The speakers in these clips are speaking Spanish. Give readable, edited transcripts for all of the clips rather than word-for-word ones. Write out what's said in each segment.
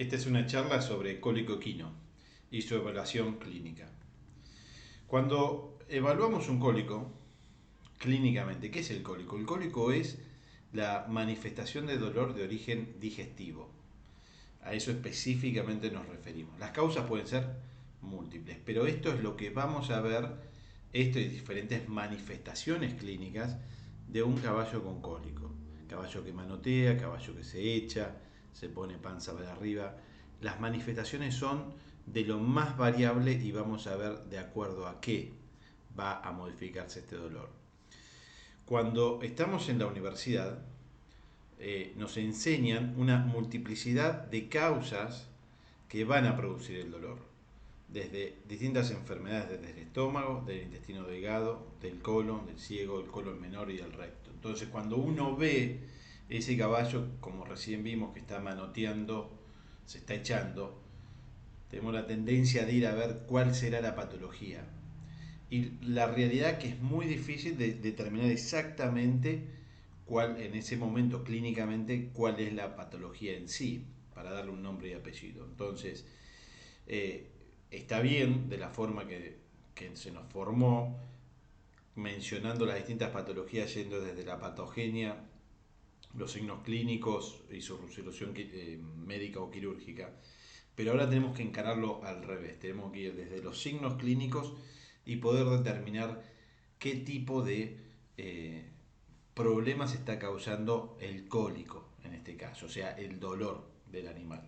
Esta es una charla sobre cólico equino y su evaluación clínica. Cuando evaluamos un cólico, clínicamente, ¿qué es el cólico? El cólico es la manifestación de dolor de origen digestivo. A eso específicamente nos referimos. Las causas pueden ser múltiples, pero esto es lo que vamos a ver, esto y diferentes manifestaciones clínicas de un caballo con cólico. Caballo que manotea, caballo que se echa, se pone panza para arriba. Las manifestaciones son de lo más variable y vamos a ver de acuerdo a qué va a modificarse este dolor. Cuando estamos en la universidad, nos enseñan una multiplicidad de causas que van a producir el dolor, desde distintas enfermedades, desde el estómago, del intestino delgado, del colon, del ciego, del colon menor y del recto. Entonces, cuando uno ve ese caballo, como recién vimos, que está manoteando, se está echando, tenemos la tendencia de ir a ver cuál será la patología. Y la realidad que es muy difícil de determinar exactamente cuál en ese momento clínicamente cuál es la patología en sí, para darle un nombre y apellido. Entonces, eh, está bien de la forma que se nos formó, mencionando las distintas patologías, yendo desde la patogenia, los signos clínicos y su resolución médica o quirúrgica. Pero ahora tenemos que encararlo al revés, tenemos que ir desde los signos clínicos y poder determinar qué tipo de problemas está causando el cólico, en este caso, o sea, el dolor del animal.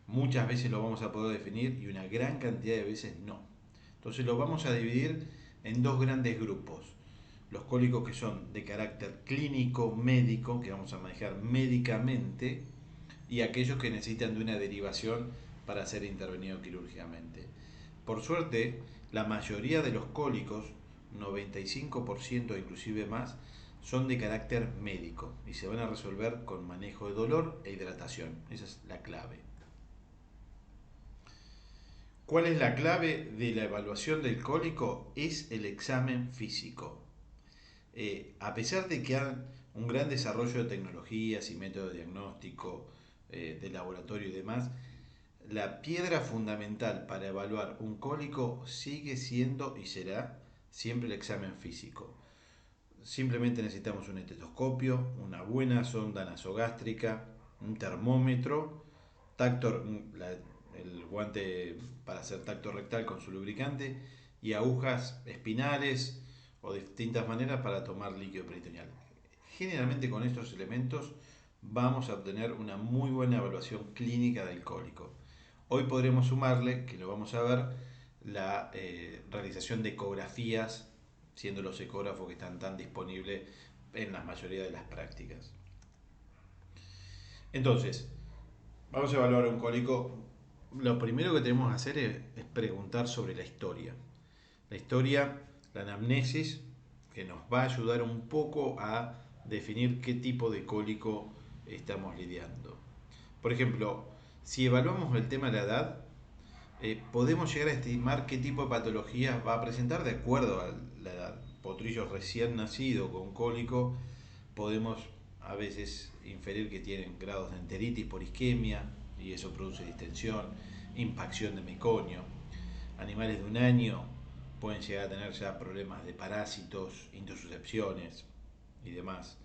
Muchas veces lo vamos a poder definir y una gran cantidad de veces no. Entonces lo vamos a dividir en dos grandes grupos. Los cólicos que son de carácter clínico, médico, que vamos a manejar médicamente, y aquellos que necesitan de una derivación para ser intervenido quirúrgicamente. Por suerte, la mayoría de los cólicos, 95% inclusive más, son de carácter médico y se van a resolver con manejo de dolor e hidratación. Esa es la clave. ¿Cuál es la clave de la evaluación del cólico? Es el examen físico. A pesar de que hay un gran desarrollo de tecnologías y métodos de diagnóstico, de laboratorio y demás, la piedra fundamental para evaluar un cólico sigue siendo y será siempre el examen físico. Simplemente necesitamos un estetoscopio, una buena sonda nasogástrica, un termómetro, tacto, el guante para hacer tacto rectal con su lubricante y agujas espinales o de distintas maneras para tomar líquido peritoneal. Generalmente con estos elementos vamos a obtener una muy buena evaluación clínica del cólico. Hoy podremos sumarle, que lo vamos a ver, la realización de ecografías, siendo los ecógrafos que están tan disponibles en la mayoría de las prácticas. Entonces, vamos a evaluar un cólico. Lo primero que tenemos que hacer es preguntar sobre la historia. La historia, la anamnesis, que nos va a ayudar un poco a definir qué tipo de cólico estamos lidiando. Por ejemplo, si evaluamos el tema de la edad, podemos llegar a estimar qué tipo de patologías va a presentar de acuerdo a la edad. Potrillos recién nacidos con cólico, podemos a veces inferir que tienen grados de enteritis por isquemia y eso produce distensión, impacción de meconio. Animales de un año pueden llegar a tener ya problemas de parásitos, intususcepciones y demás.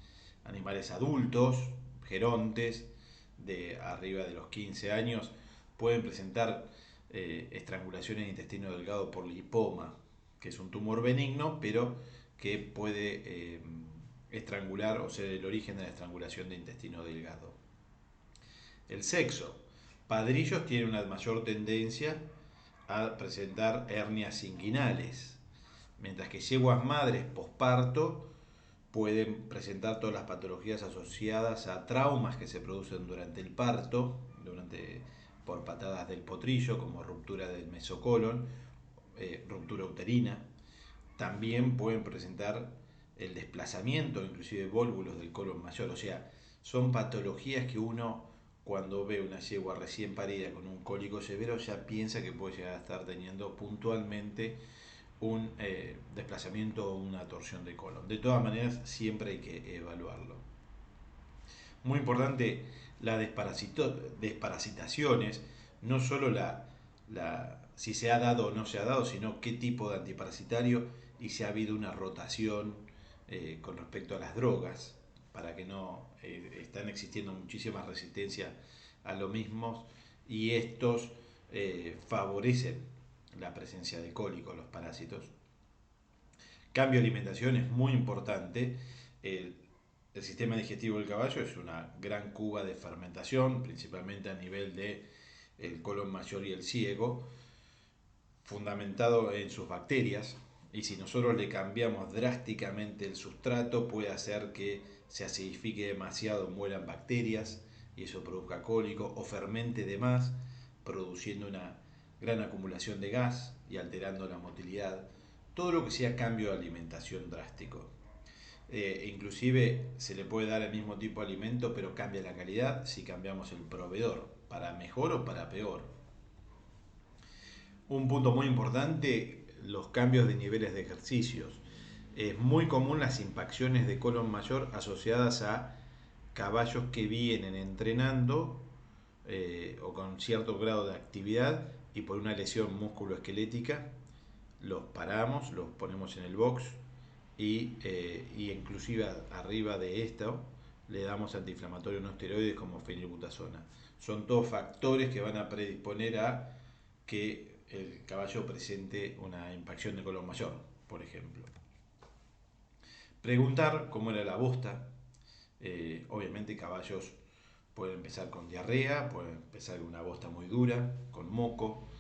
Animales adultos, gerontes, de arriba de los 15 años, pueden presentar estrangulación en intestino delgado por lipoma, que es un tumor benigno, pero que puede estrangular o ser el origen de la estrangulación de intestino delgado. El sexo. Padrillos tienen una mayor tendencia a presentar hernias inguinales, mientras que yeguas madres posparto pueden presentar todas las patologías asociadas a traumas que se producen durante el parto, por patadas del potrillo, como ruptura del mesocolon, ruptura uterina. También pueden presentar el desplazamiento, inclusive vólvulos del colon mayor. O sea, son patologías que uno, cuando ve una yegua recién parida con un cólico severo, ya piensa que puede llegar a estar teniendo puntualmente un desplazamiento o una torsión de colon. De todas maneras, siempre hay que evaluarlo. Muy importante las desparasitaciones, no solo si se ha dado o no se ha dado, sino qué tipo de antiparasitario y si ha habido una rotación con respecto a las drogas, para que no están existiendo muchísimas resistencias a lo mismo y estos favorecen la presencia de cólicos, los parásitos. Cambio de alimentación es muy importante. El, el sistema digestivo del caballo es una gran cuba de fermentación, principalmente a nivel de el colon mayor y el ciego, fundamentado en sus bacterias. Y si nosotros le cambiamos drásticamente el sustrato, puede hacer que se acidifique demasiado, mueran bacterias y eso produzca cólico, o fermente de más, produciendo una gran acumulación de gas y alterando la motilidad. Todo lo que sea cambio de alimentación drástico. Inclusive se le puede dar el mismo tipo de alimento, pero cambia la calidad si cambiamos el proveedor, para mejor o para peor. Un punto muy importante, los cambios de niveles de ejercicios. Es muy común las impacciones de colon mayor asociadas a caballos que vienen entrenando o con cierto grado de actividad y por una lesión musculoesquelética los paramos, los ponemos en el box y inclusive arriba de esto le damos antiinflamatorios no esteroides como fenilbutazona. Son todos factores que van a predisponer a que el caballo presente una impacción de colon mayor, por ejemplo. Preguntar cómo era la bosta. Obviamente caballos pueden empezar con diarrea, pueden empezar con una bosta muy dura, con moco.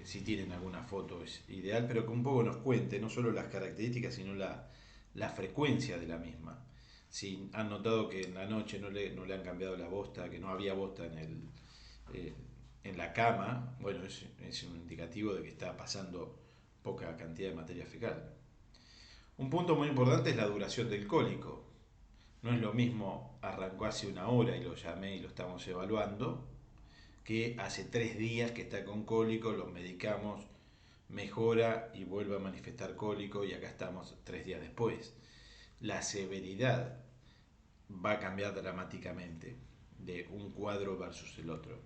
Si tienen alguna foto es ideal, pero que un poco nos cuente no solo las características, sino la frecuencia de la misma. Si han notado que en la noche no le han cambiado la bosta, que no había bosta eh, en la cama, bueno, es un indicativo de que está pasando poca cantidad de materia fecal. Un punto muy importante es la duración del cólico. No es lo mismo arrancó hace una hora y lo llamé y lo estamos evaluando, que hace 3 días que está con cólico, lo medicamos, mejora y vuelve a manifestar cólico y acá estamos 3 días después. La severidad va a cambiar dramáticamente de un cuadro versus el otro.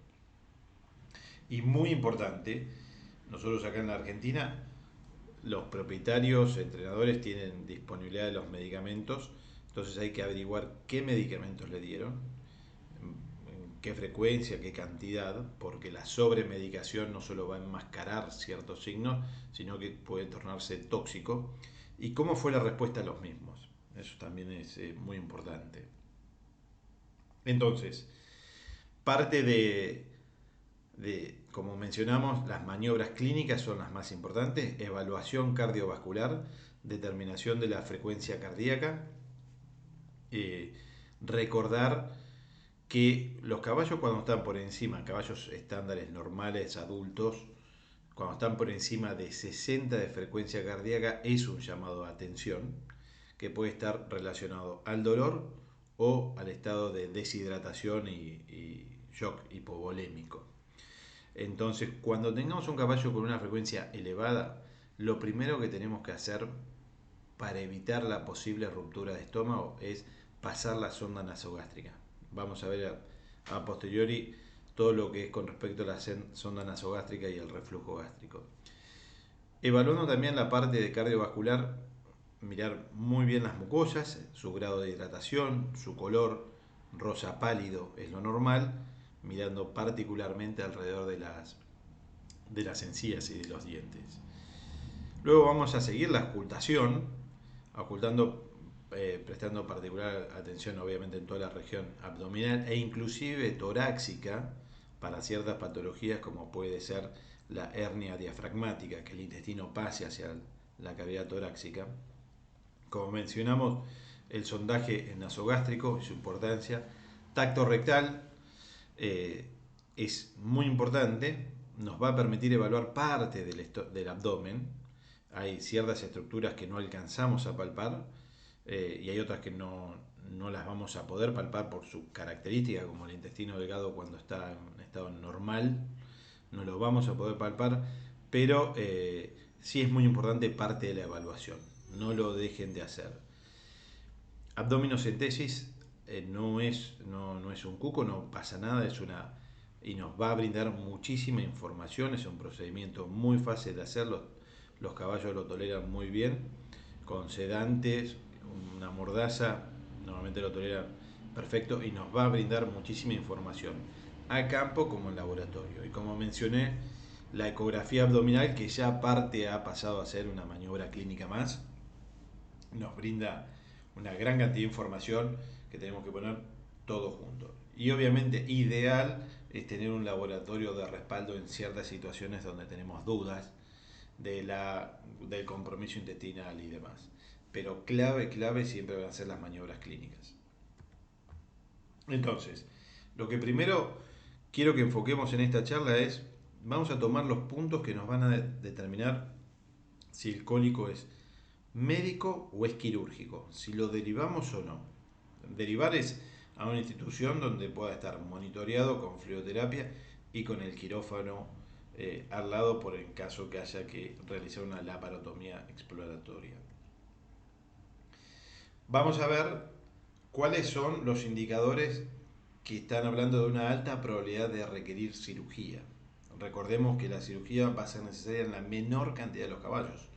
Y muy importante, nosotros acá en la Argentina, los propietarios, entrenadores tienen disponibilidad de los medicamentos, entonces hay que averiguar qué medicamentos le dieron, en qué frecuencia, qué cantidad, porque la sobremedicación no solo va a enmascarar ciertos signos, sino que puede tornarse tóxico. Y cómo fue la respuesta a los mismos. Eso también es muy importante. Entonces, parte como mencionamos, las maniobras clínicas son las más importantes, evaluación cardiovascular, determinación de la frecuencia cardíaca, eh, recordar que los caballos cuando están por encima, caballos estándares normales, adultos, cuando están por encima de 60 de frecuencia cardíaca es un llamado a atención que puede estar relacionado al dolor o al estado de deshidratación y shock hipovolémico. Entonces, cuando tengamos un caballo con una frecuencia elevada, lo primero que tenemos que hacer para evitar la posible ruptura de estómago es pasar la sonda nasogástrica. Vamos a ver a posteriori todo lo que es con respecto a la sonda nasogástrica y el reflujo gástrico. Evaluando también la parte de cardiovascular, mirar muy bien las mucosas, su grado de hidratación, su color rosa pálido es lo normal, mirando particularmente alrededor de las encías y de los dientes. Luego vamos a seguir la ocultación, prestando particular atención obviamente en toda la región abdominal e inclusive torácica para ciertas patologías como puede ser la hernia diafragmática, que el intestino pase hacia la cavidad torácica. Como mencionamos, el sondaje nasogástrico y su importancia. Tacto rectal es muy importante, nos va a permitir evaluar parte del abdomen. Hay ciertas estructuras que no alcanzamos a palpar y hay otras que no las vamos a poder palpar por su característica, como el intestino delgado cuando está en estado normal, no lo vamos a poder palpar, pero sí es muy importante parte de la evaluación, no lo dejen de hacer. Abdominocentesis no es es un cuco, no pasa nada, y nos va a brindar muchísima información, es un procedimiento muy fácil de hacerlo, los caballos lo toleran muy bien, con sedantes, una mordaza, normalmente lo toleran perfecto y nos va a brindar muchísima información, a campo como en laboratorio. Y como mencioné, la ecografía abdominal, que ya aparte ha pasado a ser una maniobra clínica más, nos brinda una gran cantidad de información que tenemos que poner todo junto. Y obviamente ideal es tener un laboratorio de respaldo en ciertas situaciones donde tenemos dudas del compromiso intestinal y demás. Pero clave siempre van a ser las maniobras clínicas. Entonces, lo que primero quiero que enfoquemos en esta charla es, vamos a tomar los puntos que nos van a determinar si el cólico es médico o es quirúrgico, si lo derivamos o no. Derivar es a una institución donde pueda estar monitoreado con fluidoterapia y con el quirófano al lado por el caso que haya que realizar una laparotomía exploratoria. Vamos a ver cuáles son los indicadores que están hablando de una alta probabilidad de requerir cirugía. Recordemos que la cirugía va a ser necesaria en la menor cantidad de los caballos,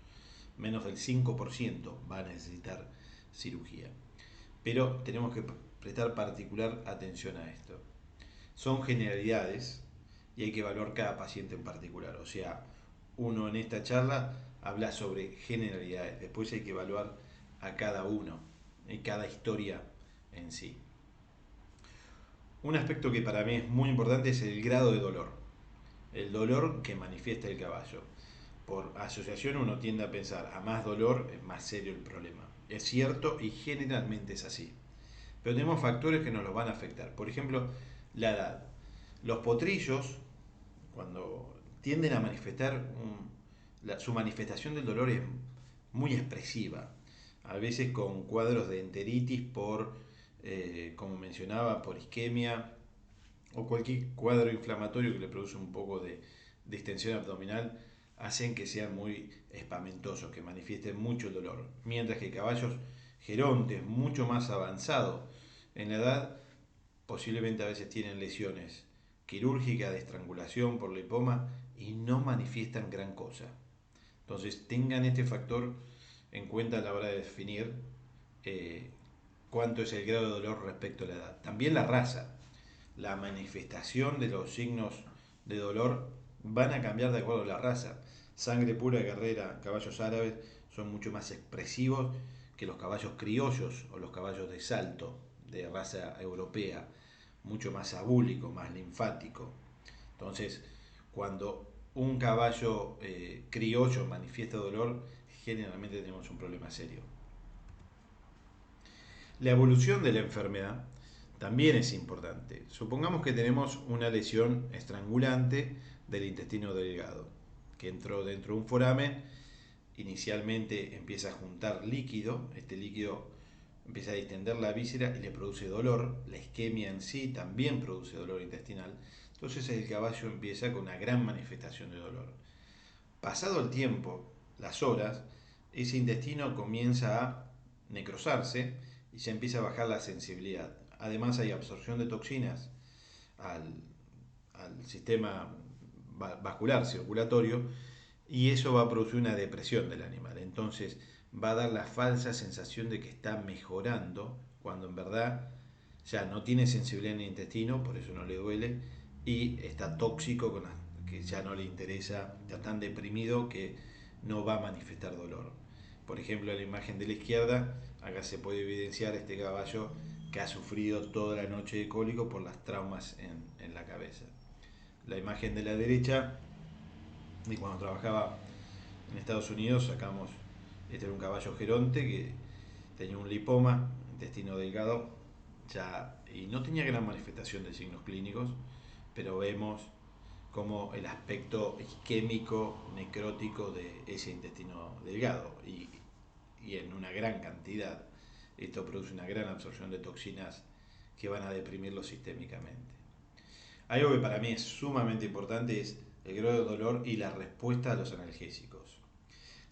menos del 5% va a necesitar cirugía. Pero tenemos que prestar particular atención a esto. Son generalidades y hay que evaluar cada paciente en particular. O sea, uno en esta charla habla sobre generalidades, después hay que evaluar a cada uno y cada historia en sí. Un aspecto que para mí es muy importante es el grado de dolor. El dolor que manifiesta el caballo. Por asociación uno tiende a pensar, a más dolor es más serio el problema. Es cierto y generalmente es así. Pero tenemos factores que nos los van a afectar. Por ejemplo, la edad. Los potrillos, cuando tienden a manifestar, su manifestación del dolor es muy expresiva. A veces con cuadros de enteritis como mencionaba, por isquemia o cualquier cuadro inflamatorio que le produce un poco de distensión abdominal, hacen que sean muy espamentosos, que manifiesten mucho el dolor. Mientras que caballos gerontes, mucho más avanzados en la edad, posiblemente a veces tienen lesiones quirúrgicas de estrangulación por lipoma y no manifiestan gran cosa. Entonces tengan este factor en cuenta a la hora de definir eh, cuánto es el grado de dolor respecto a la edad. También la raza, la manifestación de los signos de dolor van a cambiar de acuerdo a la raza. Sangre pura, guerrera, caballos árabes son mucho más expresivos que los caballos criollos o los caballos de salto de raza europea, mucho más abúlico, más linfático. Entonces, cuando un caballo criollo manifiesta dolor, generalmente tenemos un problema serio. La evolución de la enfermedad también es importante. Supongamos que tenemos una lesión estrangulante del intestino delgado, que entró dentro de un foramen, inicialmente empieza a juntar líquido, este líquido empieza a distender la víscera y le produce dolor, la isquemia en sí también produce dolor intestinal, entonces el caballo empieza con una gran manifestación de dolor. Pasado el tiempo, las horas, ese intestino comienza a necrosarse y ya empieza a bajar la sensibilidad. Además hay absorción de toxinas al, al sistema vascular, circulatorio, y eso va a producir una depresión del animal. Entonces va a dar la falsa sensación de que está mejorando, cuando en verdad ya no tiene sensibilidad en el intestino, por eso no le duele, y está tóxico, que ya no le interesa, está tan deprimido que no va a manifestar dolor. Por ejemplo, en la imagen de la izquierda, acá se puede evidenciar este caballo que ha sufrido toda la noche de cólico por las traumas en la cabeza. La imagen de la derecha, y cuando trabajaba en Estados Unidos sacamos, este era un caballo geronte que tenía un lipoma, intestino delgado, ya, y no tenía gran manifestación de signos clínicos, pero vemos como el aspecto isquémico, necrótico de ese intestino delgado y en una gran cantidad. Esto produce una gran absorción de toxinas que van a deprimirlo sistémicamente. Algo que para mí es sumamente importante es el grado de dolor y la respuesta a los analgésicos.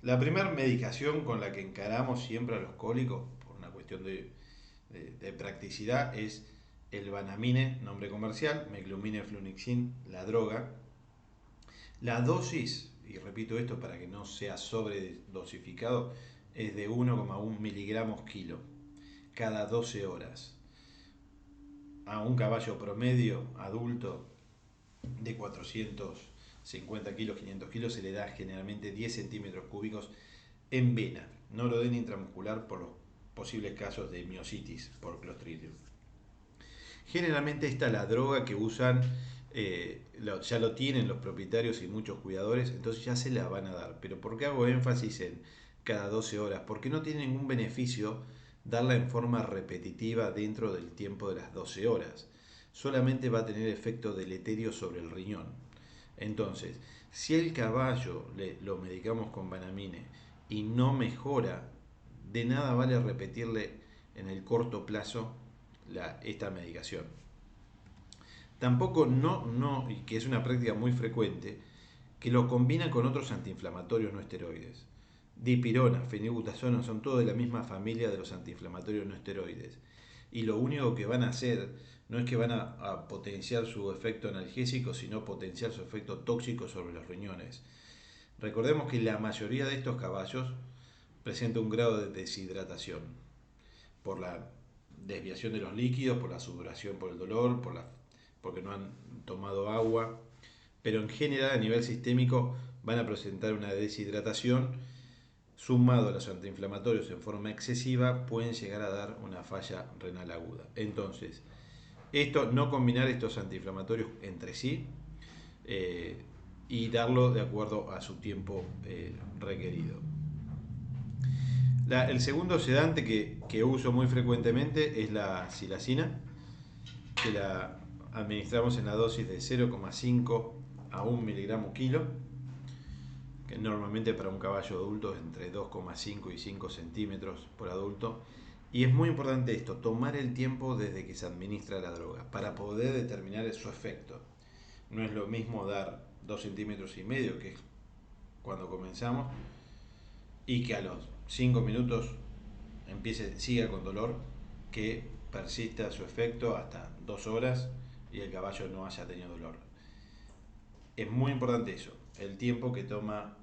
La primera medicación con la que encaramos siempre a los cólicos, por una cuestión de practicidad, es el Vanamine, nombre comercial, Meclumine Flunixin, la droga. La dosis, y repito esto para que no sea sobredosificado, es de 1,1 miligramos kilo cada 12 horas. A un caballo promedio adulto de 450 kilos, 500 kilos, se le da generalmente 10 centímetros cúbicos en vena. No lo den intramuscular por los posibles casos de miositis por Clostridium. Generalmente esta es la droga que usan, ya lo tienen los propietarios y muchos cuidadores, entonces ya se la van a dar. Pero ¿por qué hago énfasis en cada 12 horas? Porque no tiene ningún beneficio darla en forma repetitiva dentro del tiempo de las 12 horas. Solamente va a tener efecto deleterio sobre el riñón. Entonces, si el caballo lo medicamos con Vanamine y no mejora, de nada vale repetirle en el corto plazo esta medicación. Tampoco y que es una práctica muy frecuente, que lo combina con otros antiinflamatorios no esteroides. Dipirona, fenilbutazona son todos de la misma familia de los antiinflamatorios no esteroides. Y lo único que van a hacer no es que van a potenciar su efecto analgésico, sino potenciar su efecto tóxico sobre los riñones. Recordemos que la mayoría de estos caballos presenta un grado de deshidratación por la desviación de los líquidos, por la sudoración, por el dolor, porque no han tomado agua, pero en general a nivel sistémico van a presentar una deshidratación. Sumado a los antiinflamatorios en forma excesiva, pueden llegar a dar una falla renal aguda. Entonces, no combinar estos antiinflamatorios entre sí, y darlo de acuerdo a su tiempo requerido. El segundo sedante que uso muy frecuentemente es la silacina, que la administramos en la dosis de 0,5 a 1 miligramo kilo, que normalmente para un caballo adulto es entre 2,5 y 5 centímetros por adulto. Y es muy importante esto, tomar el tiempo desde que se administra la droga para poder determinar su efecto. No es lo mismo dar 2 centímetros y medio, que es cuando comenzamos, y que a los 5 minutos siga con dolor, que persista su efecto hasta 2 horas y el caballo no haya tenido dolor. Es muy importante eso, el tiempo que toma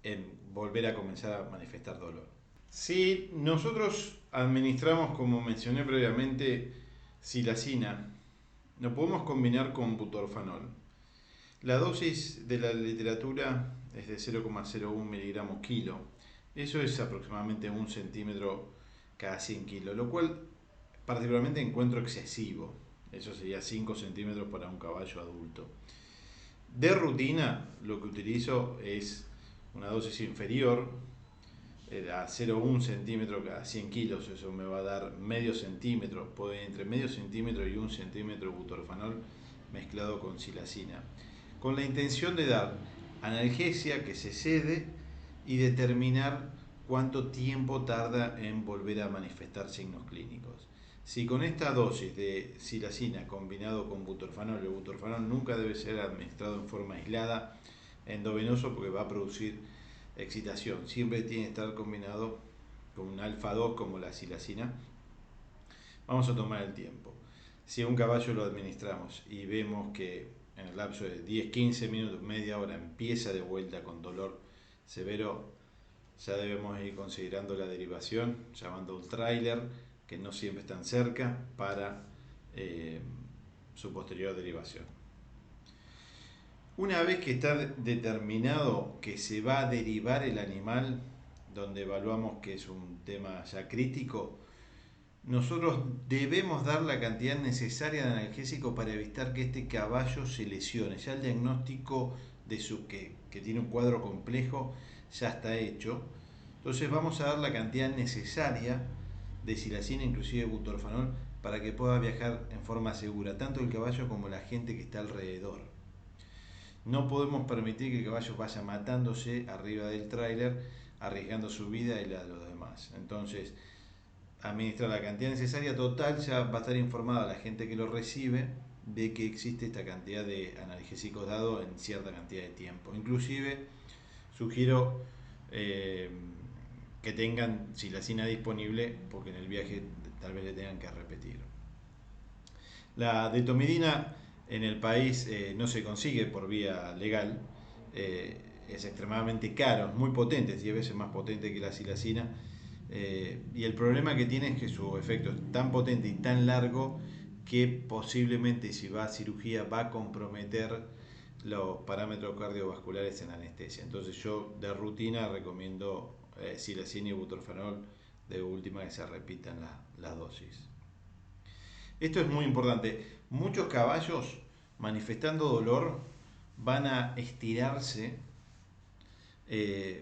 en volver a comenzar a manifestar dolor. Si nosotros administramos, como mencioné previamente, silacina, lo podemos combinar con butorfanol. La dosis de la literatura es de 0,01 miligramos kilo. Eso es aproximadamente 1 centímetro cada 100 kilos, lo cual particularmente encuentro excesivo. Eso sería 5 centímetros para un caballo adulto. De rutina, lo que utilizo es una dosis inferior, a 0,1 centímetro cada 100 kilos. Eso me va a dar medio centímetro, puede entre medio centímetro y 1 centímetro de butorfanol mezclado con silacina, con la intención de dar analgesia que se cede y determinar cuánto tiempo tarda en volver a manifestar signos clínicos. Si con esta dosis de silacina combinado con butorfanol, el butorfanol nunca debe ser administrado en forma aislada endovenoso porque va a producir excitación, siempre tiene que estar combinado con un alfa 2 como la silacina. Vamos a tomar el tiempo. Si a un caballo lo administramos y vemos que en el lapso de 10-15 minutos, media hora, empieza de vuelta con dolor severo, ya debemos ir considerando la derivación, llamando a un tráiler, que no siempre están cerca, para su posterior derivación. Una vez que está determinado que se va a derivar el animal, donde evaluamos que es un tema ya crítico, nosotros debemos dar la cantidad necesaria de analgésico para evitar que este caballo se lesione. Ya el diagnóstico de que tiene un cuadro complejo ya está hecho. Entonces vamos a dar la cantidad necesaria de silacina, inclusive butorfanol, para que pueda viajar en forma segura, tanto el caballo como la gente que está alrededor. No podemos permitir que el caballo vaya matándose arriba del tráiler, arriesgando su vida y la de los demás. Entonces, administrar la cantidad necesaria total, ya va a estar informada la gente que lo recibe de que existe esta cantidad de analgésicos dado en cierta cantidad de tiempo. Inclusive sugiero que tengan silacina disponible, porque en el viaje tal vez le tengan que repetir. La detomidina en el país no se consigue por vía legal, es extremadamente caro, es muy potente, 10 veces más potente que la silacina, y el problema que tiene es que su efecto es tan potente y tan largo que posiblemente si va a cirugía va a comprometer los parámetros cardiovasculares en anestesia. Entonces yo de rutina recomiendo silacina y butorfanol, de última que se repitan las dosis. Esto es muy importante. Muchos caballos manifestando dolor van a estirarse,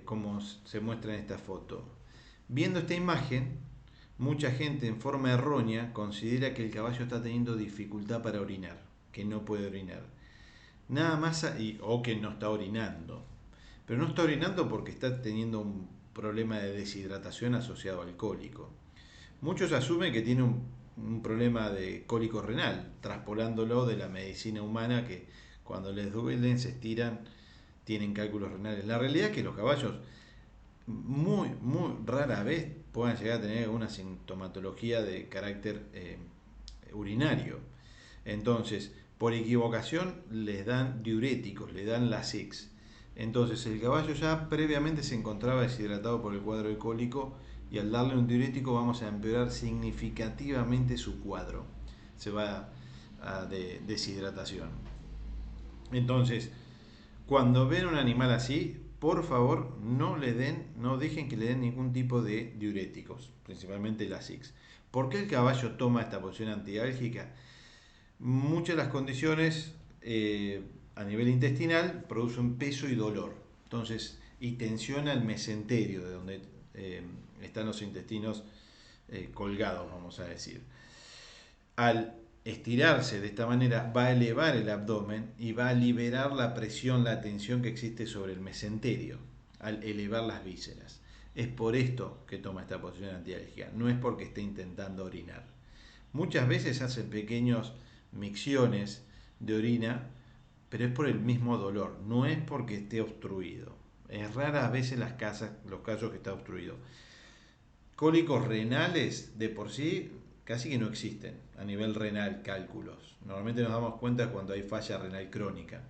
como se muestra en esta foto. Viendo esta imagen, mucha gente en forma errónea considera que el caballo está teniendo dificultad para orinar, que no puede orinar. Nada más, o que no está orinando. Pero no está orinando porque está teniendo un problema de deshidratación asociado al cólico. Muchos asumen que tiene un problema de cólico renal, traspolándolo de la medicina humana, que cuando les duelen, se estiran, tienen cálculos renales. La realidad es que los caballos muy rara vez puedan llegar a tener una sintomatología de carácter urinario. Entonces, por equivocación les dan diuréticos, le dan Lasix. Entonces, el caballo ya previamente se encontraba deshidratado por el cuadro de cólico, y al darle un diurético vamos a empeorar significativamente su cuadro. Se va a deshidratación. Entonces, cuando ven un animal así, por favor no dejen que le den ningún tipo de diuréticos, principalmente Lasix. ¿Por qué el caballo toma esta posición antiálgica? Muchas de las condiciones a nivel intestinal producen peso y dolor. Entonces, y tensiona el mesenterio, de donde están los intestinos colgados, vamos a decir. Al estirarse de esta manera va a elevar el abdomen y va a liberar la presión, la tensión que existe sobre el mesenterio, al elevar las vísceras. Es por esto que toma esta posición antiálgica, no es porque esté intentando orinar. Muchas veces hacen pequeños micciones de orina, pero es por el mismo dolor, no es porque esté obstruido. Es raras veces los casos que está obstruido. Cólicos renales de por sí casi que no existen a nivel renal, cálculos. Normalmente nos damos cuenta cuando hay falla renal crónica.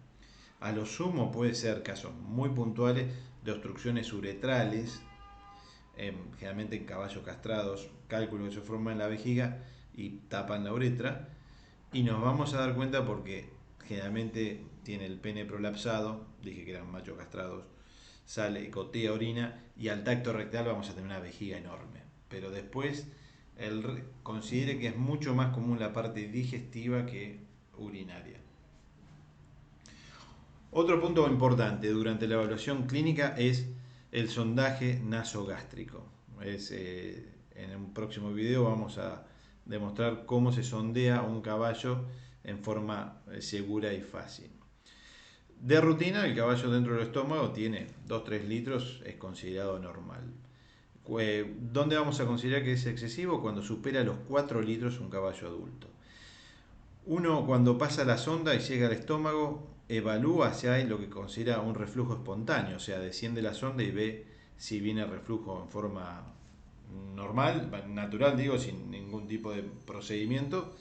A lo sumo puede ser casos muy puntuales de obstrucciones uretrales, generalmente en caballos castrados, cálculos que se forman en la vejiga y tapan la uretra, y nos vamos a dar cuenta porque generalmente tiene el pene prolapsado, dije que eran machos castrados, sale, gotea orina, y al tacto rectal vamos a tener una vejiga enorme. Pero después considere que es mucho más común la parte digestiva que urinaria. Otro punto importante durante la evaluación clínica es el sondaje nasogástrico. En un próximo video vamos a demostrar cómo se sondea un caballo en forma segura y fácil. De rutina, el caballo dentro del estómago tiene 2-3 litros, es considerado normal. ¿Dónde vamos a considerar que es excesivo? Cuando supera los 4 litros un caballo adulto. Uno, cuando pasa la sonda y llega al estómago, evalúa si hay lo que considera un reflujo espontáneo, o sea, desciende la sonda y ve si viene reflujo en forma normal, natural, digo, sin ningún tipo de procedimiento.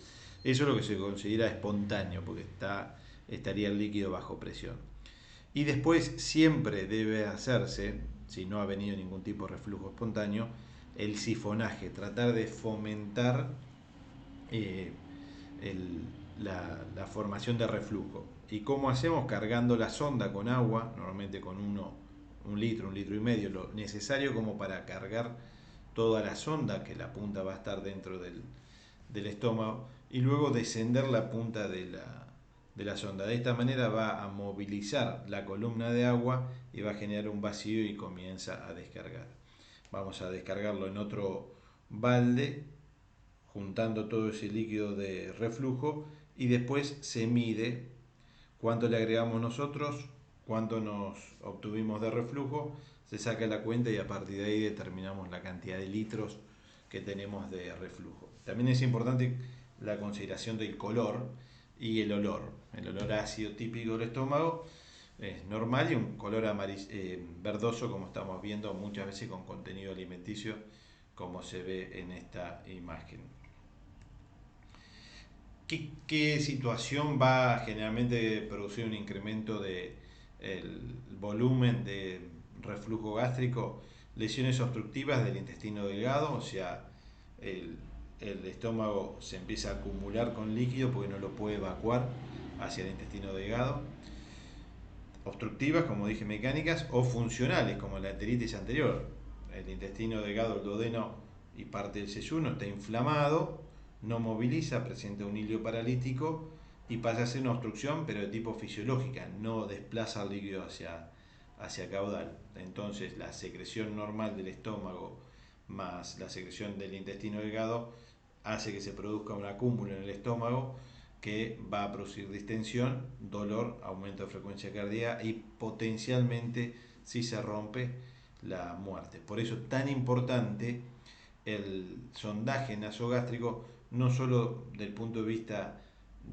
Eso es lo que se considera espontáneo, porque estaría el líquido bajo presión. Y después siempre debe hacerse, si no ha venido ningún tipo de reflujo espontáneo, el sifonaje, tratar de fomentar eh, la formación de reflujo. ¿Y cómo hacemos? Cargando la sonda con agua, normalmente con un litro y medio, lo necesario como para cargar toda la sonda, que la punta va a estar dentro del estómago, y luego descender la punta de la sonda. De esta manera va a movilizar la columna de agua y va a generar un vacío y comienza a descargar. Vamos a descargarlo en otro balde, juntando todo ese líquido de reflujo, y después se mide cuánto le agregamos nosotros, cuánto nos obtuvimos de reflujo, se saca la cuenta y a partir de ahí determinamos la cantidad de litros que tenemos de reflujo. También es importante la consideración del color y el olor. El olor ácido típico del estómago es normal, y un color verdoso, como estamos viendo muchas veces con contenido alimenticio, como se ve en esta imagen. ¿Qué situación va a generalmente producir un incremento de el volumen de reflujo gástrico? Lesiones obstructivas del intestino delgado, o sea, el, el estómago se empieza a acumular con líquido porque no lo puede evacuar hacia el intestino delgado. Obstructivas, como dije, mecánicas, o funcionales, como la enteritis anterior. El intestino delgado, el duodeno y parte del yeyuno está inflamado, no moviliza, presenta un hilio paralítico y pasa a ser una obstrucción, pero de tipo fisiológica, no desplaza el líquido hacia caudal. Entonces, la secreción normal del estómago más la secreción del intestino delgado hace que se produzca un acúmulo en el estómago que va a producir distensión, dolor, aumento de frecuencia cardíaca y potencialmente, si se rompe, la muerte. Por eso es tan importante el sondaje nasogástrico, no solo del punto de vista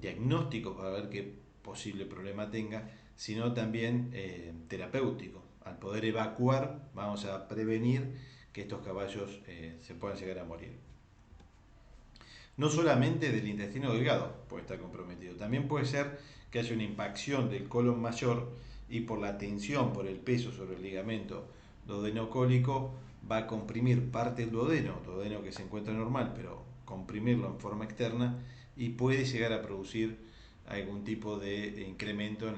diagnóstico para ver qué posible problema tenga, sino también terapéutico. Al poder evacuar, vamos a prevenir que estos caballos se puedan llegar a morir. No solamente del intestino delgado puede estar comprometido, también puede ser que haya una impacción del colon mayor y por la tensión, por el peso sobre el ligamento duodenocólico, va a comprimir parte del duodeno que se encuentra normal, pero comprimirlo en forma externa y puede llegar a producir algún tipo de incremento en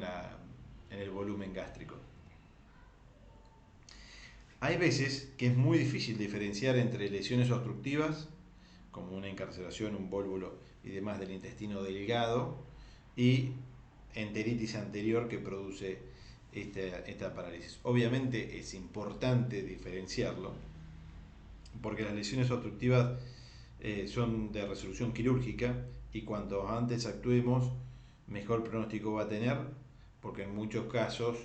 el volumen gástrico. Hay veces que es muy difícil diferenciar entre lesiones obstructivas como una encarcelación, un vólvulo y demás del intestino delgado, y enteritis anterior que produce esta parálisis. Obviamente es importante diferenciarlo, porque las lesiones obstructivas son de resolución quirúrgica y cuanto antes actuemos, mejor pronóstico va a tener, porque en muchos casos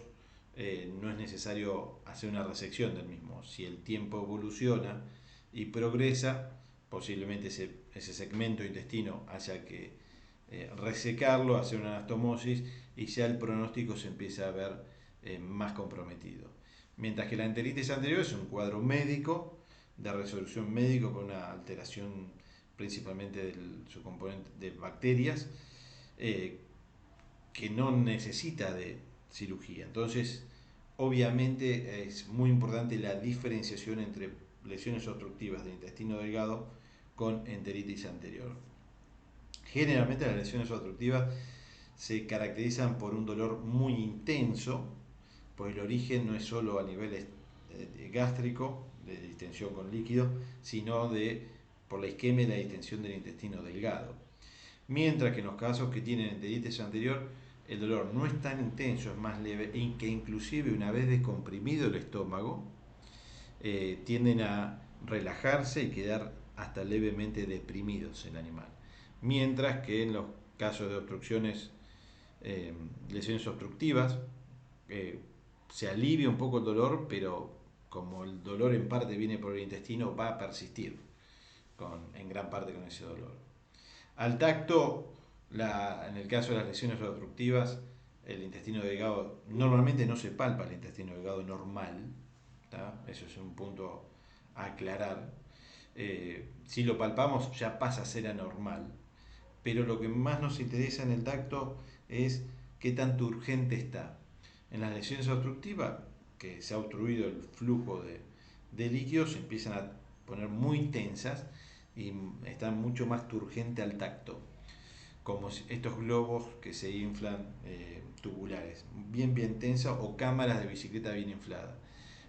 no es necesario hacer una resección del mismo. Si el tiempo evoluciona y progresa, posiblemente ese segmento de intestino haya que resecarlo, hacer una anastomosis y ya el pronóstico se empieza a ver más comprometido. Mientras que la enteritis anterior es un cuadro médico, de resolución médico con una alteración principalmente de su componente de bacterias, eh, que no necesita de cirugía. Entonces, obviamente es muy importante la diferenciación entre lesiones obstructivas del intestino delgado con enteritis anterior. Generalmente las lesiones obstructivas se caracterizan por un dolor muy intenso, pues el origen no es solo a nivel gástrico, de distensión con líquido, sino por la isquemia y la distensión del intestino delgado. Mientras que en los casos que tienen enteritis anterior, el dolor no es tan intenso, es más leve, y que inclusive una vez descomprimido el estómago, tienden a relajarse y quedar hasta levemente deprimidos el animal. Mientras que en los casos de obstrucciones, lesiones obstructivas, eh, se alivia un poco el dolor, pero como el dolor en parte viene por el intestino, va a persistir en gran parte con ese dolor. Al tacto, en el caso de las lesiones obstructivas, el intestino delgado, normalmente no se palpa el intestino delgado normal, ¿tá? Eso es un punto a aclarar. Si lo palpamos ya pasa a ser anormal, pero lo que más nos interesa en el tacto es qué tanto urgente está. En las lesiones obstructivas, que se ha obstruido el flujo de líquidos, se empiezan a poner muy tensas y están mucho más turgente al tacto, como estos globos que se inflan, tubulares, bien tensa, o cámaras de bicicleta bien infladas.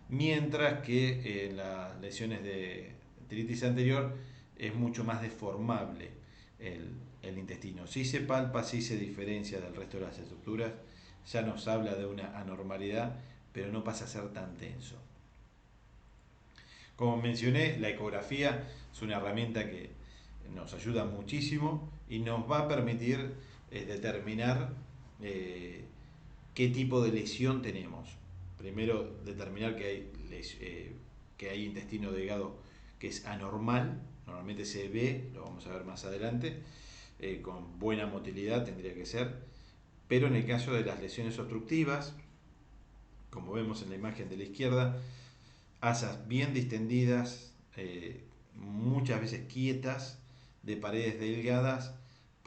Mientras que en las lesiones de enteritis anterior es mucho más deformable el, el intestino. Si se palpa, si se diferencia del resto de las estructuras, ya nos habla de una anormalidad, pero no pasa a ser tan tenso. Como mencioné, la ecografía es una herramienta que nos ayuda muchísimo y nos va a permitir determinar qué tipo de lesión tenemos. Primero, determinar que hay intestino delgado que es anormal, normalmente se ve, lo vamos a ver más adelante, con buena motilidad tendría que ser, pero en el caso de las lesiones obstructivas, como vemos en la imagen de la izquierda, asas bien distendidas, muchas veces quietas, de paredes delgadas,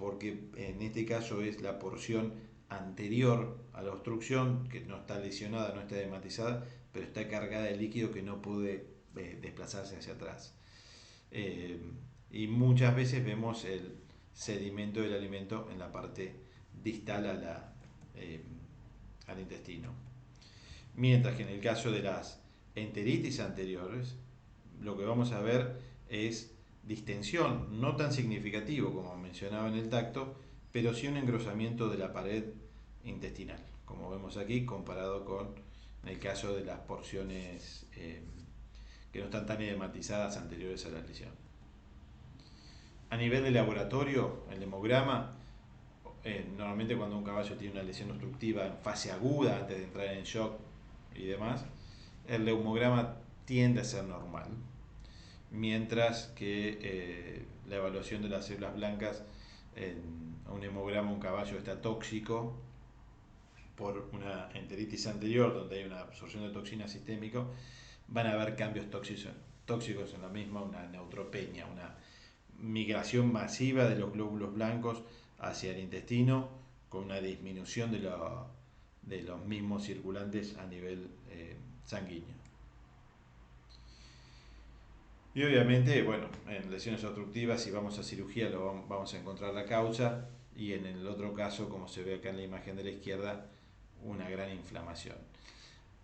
porque en este caso es la porción anterior a la obstrucción, que no está lesionada, no está edematizada, pero está cargada de líquido que no puede desplazarse hacia atrás. Eh, y muchas veces vemos el sedimento del alimento en la parte distal eh, al intestino. Mientras que en el caso de las enteritis anteriores, lo que vamos a ver es distensión, no tan significativo como mencionaba en el tacto, pero sí un engrosamiento de la pared intestinal, como vemos aquí, comparado con el caso de las porciones que no están tan edematizadas anteriores a la lesión. A nivel de laboratorio, el hemograma, normalmente cuando un caballo tiene una lesión obstructiva en fase aguda, antes de entrar en shock y demás, el hemograma tiende a ser normal, mientras que la evaluación de las células blancas en un hemograma, un caballo está tóxico por una enteritis anterior donde hay una absorción de toxina sistémico, van a haber cambios tóxicos en la misma, una neutropenia, una migración masiva de los glóbulos blancos hacia el intestino con una disminución de los mismos circulantes a nivel sanguíneo. Y obviamente, bueno, en lesiones obstructivas, si vamos a cirugía, vamos a encontrar la causa, y en el otro caso, como se ve acá en la imagen de la izquierda, una gran inflamación.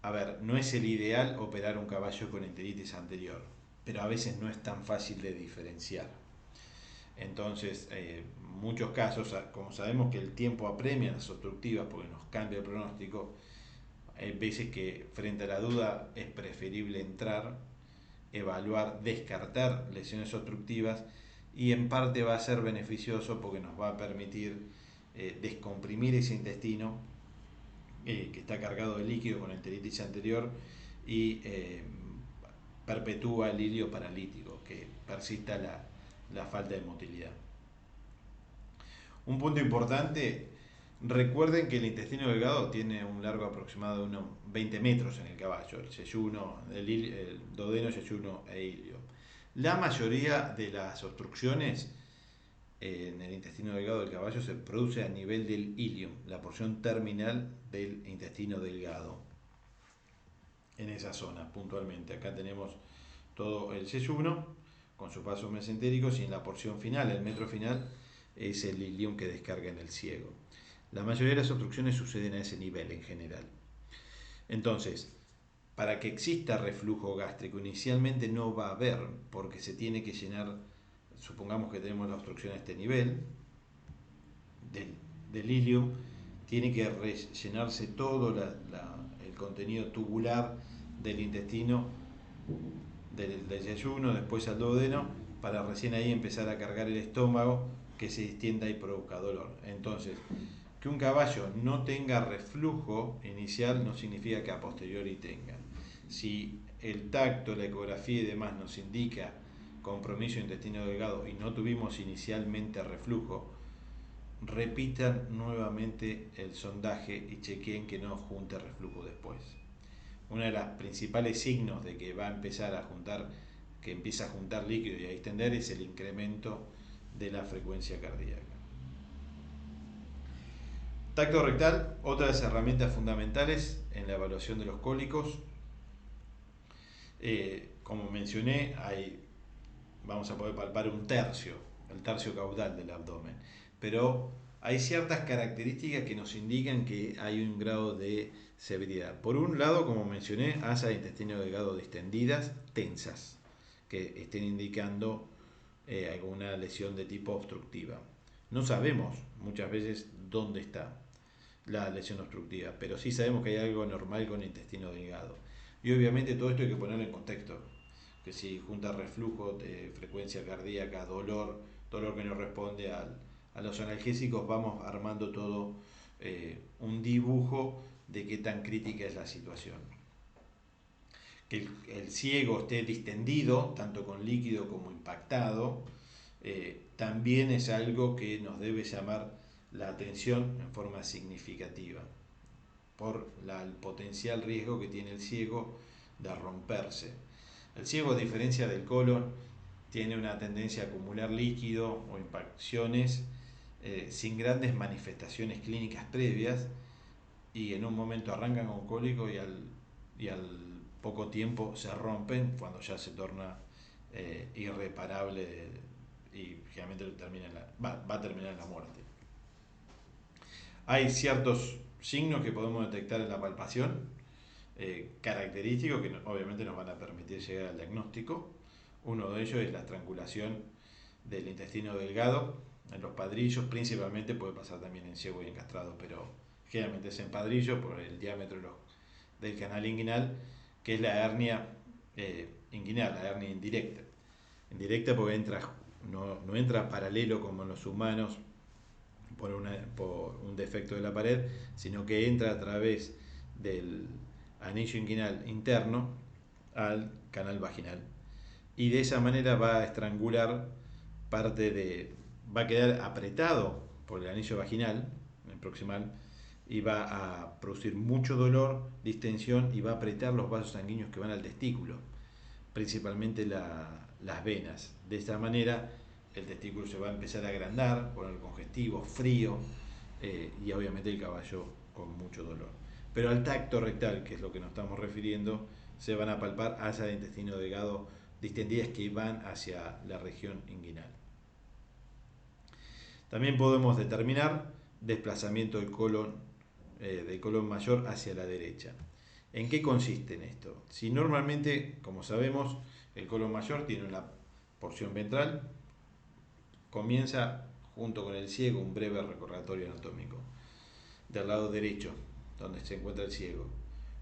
A ver, no es el ideal operar un caballo con enteritis anterior, pero a veces no es tan fácil de diferenciar. Entonces, muchos casos, como sabemos que el tiempo apremia las obstructivas porque nos cambia el pronóstico, hay veces que frente a la duda es preferible entrar, evaluar, descartar lesiones obstructivas, y en parte va a ser beneficioso porque nos va a permitir descomprimir ese intestino que está cargado de líquido con enteritis anterior y perpetúa el hilio paralítico, que persista la falta de motilidad. Un punto importante, recuerden que el intestino delgado tiene un largo aproximado de unos 20 metros en el caballo, el yeyuno, el duodeno, yeyuno e ilio. La mayoría de las obstrucciones en el intestino delgado del caballo se produce a nivel del ilium, la porción terminal del intestino delgado. En esa zona, puntualmente. Acá tenemos todo el yeyuno con sus vasos mesentéricos, y en la porción final, el metro final, es el ilium que descarga en el ciego. La mayoría de las obstrucciones suceden a ese nivel en general. Entonces, para que exista reflujo gástrico, inicialmente no va a haber, porque se tiene que llenar, supongamos que tenemos la obstrucción a este nivel del ilium, tiene que rellenarse todo el contenido tubular del intestino, del yeyuno, después al duodeno, para recién ahí empezar a cargar el estómago, que se distienda y produzca dolor. Entonces, que un caballo no tenga reflujo inicial no significa que a posteriori tenga. Si el tacto, la ecografía y demás nos indica compromiso intestino delgado y no tuvimos inicialmente reflujo, repitan nuevamente el sondaje y chequeen que no junte reflujo después. Uno de los principales signos de que va a empezar a juntar, que empieza a juntar líquido y a distender, es el incremento de la frecuencia cardíaca. Tacto rectal, otra de las herramientas fundamentales en la evaluación de los cólicos. Como mencioné, vamos a poder palpar un tercio, el tercio caudal del abdomen, pero hay ciertas características que nos indican que hay un grado de severidad. Por un lado, como mencioné, asas de intestino delgado distendidas, tensas, que estén indicando alguna lesión de tipo obstructiva. No sabemos muchas veces dónde está la lesión obstructiva, pero sí sabemos que hay algo anormal con el intestino delgado. Y obviamente todo esto hay que ponerlo en contexto, que si junta reflujo de frecuencia cardíaca, dolor que no responde a los analgésicos, vamos armando todo un dibujo de qué tan crítica es la situación. Que el ciego esté distendido, tanto con líquido como impactado, también es algo que nos debe llamar la atención en forma significativa, por el potencial riesgo que tiene el ciego de romperse. El ciego, a diferencia del colon, tiene una tendencia a acumular líquido o impacciones sin grandes manifestaciones clínicas previas y en un momento arrancan con cólico y al poco tiempo se rompen cuando ya se torna irreparable y generalmente va a terminar en la muerte. Hay ciertos signos que podemos detectar en la palpación, característicos que obviamente nos van a permitir llegar al diagnóstico. Uno de ellos es la estrangulación del intestino delgado en los padrillos, principalmente puede pasar también en ciego y en castrado, pero generalmente es en padrillo por el diámetro del canal inguinal, que es la hernia inguinal, la hernia indirecta. Indirecta porque no entra paralelo como en los humanos por un defecto de la pared, sino que entra a través del anillo inguinal interno al canal vaginal. Y de esa manera va a estrangular va a quedar apretado por el anillo vaginal, el proximal, y va a producir mucho dolor, distensión y va a apretar los vasos sanguíneos que van al testículo, principalmente las venas. De esta manera el testículo se va a empezar a agrandar, poner congestivo, frío y obviamente el caballo con mucho dolor. Pero al tacto rectal, que es lo que nos estamos refiriendo, se van a palpar asas de intestino delgado distendidas que van hacia la región inguinal. También podemos determinar desplazamiento del colon mayor hacia la derecha. ¿En qué consiste en esto? Si normalmente, como sabemos, el colon mayor tiene una porción ventral, comienza junto con el ciego un breve recordatorio anatómico. Del lado derecho, donde se encuentra el ciego,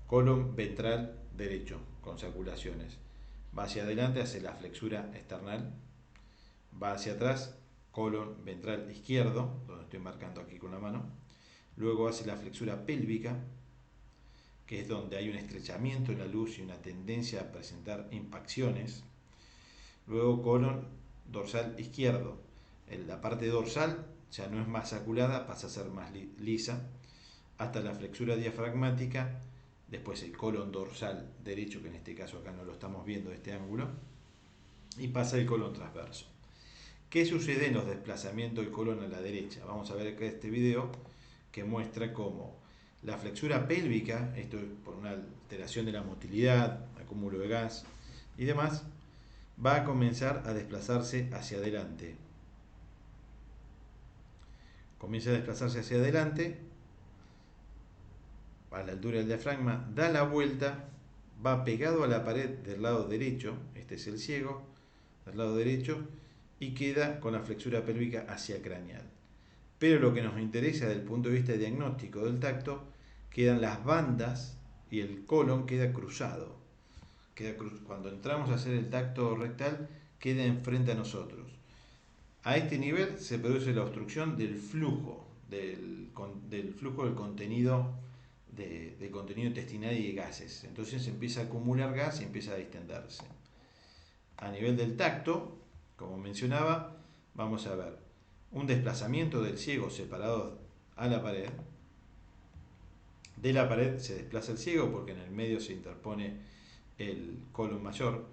colon ventral derecho, con saculaciones. Va hacia adelante, hacia la flexura esternal, va hacia atrás, colon ventral izquierdo, donde estoy marcando aquí con la mano, luego hacia la flexura pélvica, que es donde hay un estrechamiento en la luz y una tendencia a presentar impacciones, luego colon dorsal izquierdo, la parte dorsal ya no es más saculada, pasa a ser más lisa, hasta la flexura diafragmática, después el colon dorsal derecho, que en este caso acá no lo estamos viendo de este ángulo, y pasa el colon transverso. ¿Qué sucede en los desplazamientos del colon a la derecha? Vamos a ver acá este video que muestra cómo la flexura pélvica, esto es por una alteración de la motilidad, acúmulo de gas y demás, va a comenzar a desplazarse hacia adelante. Comienza a desplazarse hacia adelante, a la altura del diafragma, da la vuelta, va pegado a la pared del lado derecho, este es el ciego, del lado derecho, y queda con la flexura pélvica hacia craneal. Pero lo que nos interesa desde el punto de vista diagnóstico del tacto, quedan las bandas y el colon queda cruzado. Cuando entramos a hacer el tacto rectal, queda enfrente a nosotros. A este nivel se produce la obstrucción del flujo, del flujo del contenido, del contenido intestinal y de gases. Entonces se empieza a acumular gas y empieza a distenderse. A nivel del tacto, como mencionaba, vamos a ver un desplazamiento del ciego separado a la pared. De la pared se desplaza el ciego porque en el medio se interpone el colon mayor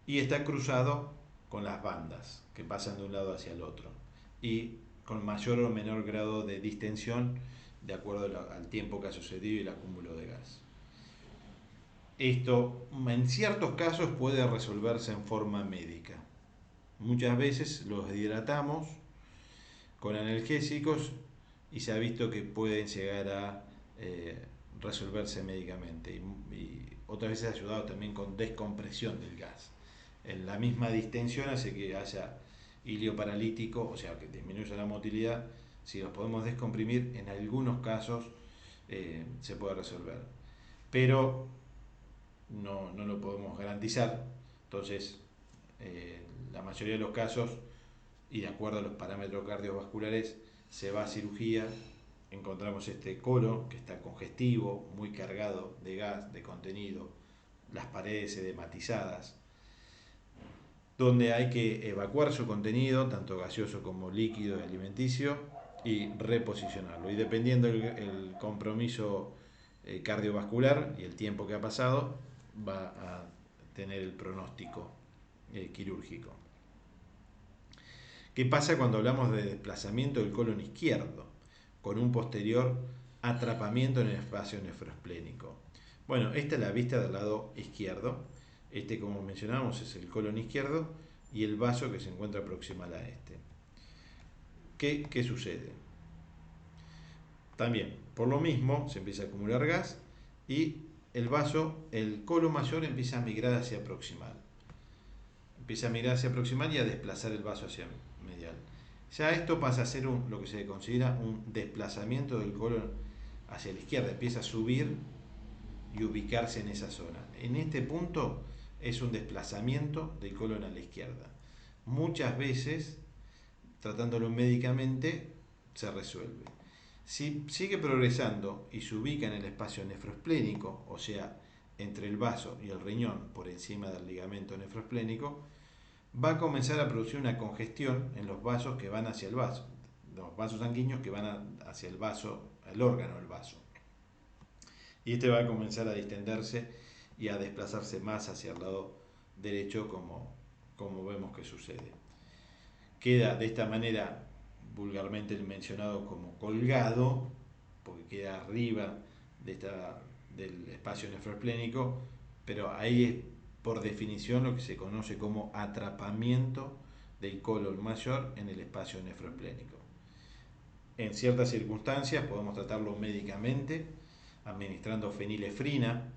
y está cruzado con las bandas que pasan de un lado hacia el otro y con mayor o menor grado de distensión de acuerdo al tiempo que ha sucedido y el acúmulo de gas. Esto en ciertos casos puede resolverse en forma médica. Muchas veces los hidratamos con analgésicos y se ha visto que pueden llegar a resolverse médicamente y otras veces ha ayudado también con descompresión del gas. En la misma distensión hace que haya hilio paralítico, o sea que disminuya la motilidad. Si los podemos descomprimir, en algunos casos se puede resolver, pero no lo podemos garantizar. Entonces, la mayoría de los casos, y de acuerdo a los parámetros cardiovasculares, se va a cirugía. Encontramos este colon que está congestivo, muy cargado de gas, de contenido, las paredes edematizadas, donde hay que evacuar su contenido, tanto gaseoso como líquido y alimenticio, y reposicionarlo. Y dependiendo el compromiso cardiovascular y el tiempo que ha pasado, va a tener el pronóstico quirúrgico. ¿Qué pasa cuando hablamos de desplazamiento del colon izquierdo con un posterior atrapamiento en el espacio nefroesplénico? Bueno, esta es la vista del lado izquierdo. Este, como mencionábamos, es el colon izquierdo y el vaso que se encuentra proximal a este. ¿Qué sucede? También, por lo mismo, se empieza a acumular gas y el vaso, el colon mayor empieza a migrar hacia proximal. Empieza a migrar hacia proximal y a desplazar el vaso hacia medial. Ya esto pasa a ser lo que se considera un desplazamiento del colon hacia la izquierda. Empieza a subir y ubicarse en esa zona. En este punto es un desplazamiento del colon a la izquierda. Muchas veces, tratándolo médicamente, se resuelve. Si sigue progresando y se ubica en el espacio nefroesplénico, o sea, entre el vaso y el riñón por encima del ligamento nefroesplénico, va a comenzar a producir una congestión en los vasos que van hacia el vaso, los vasos sanguíneos que van hacia el vaso, el órgano del vaso. Y este va a comenzar a distenderse y a desplazarse más hacia el lado derecho como vemos que sucede. Queda de esta manera vulgarmente mencionado como colgado, porque queda arriba del espacio nefroesplénico, pero ahí es por definición lo que se conoce como atrapamiento del colon mayor en el espacio nefroesplénico. En ciertas circunstancias podemos tratarlo médicamente, administrando fenilefrina,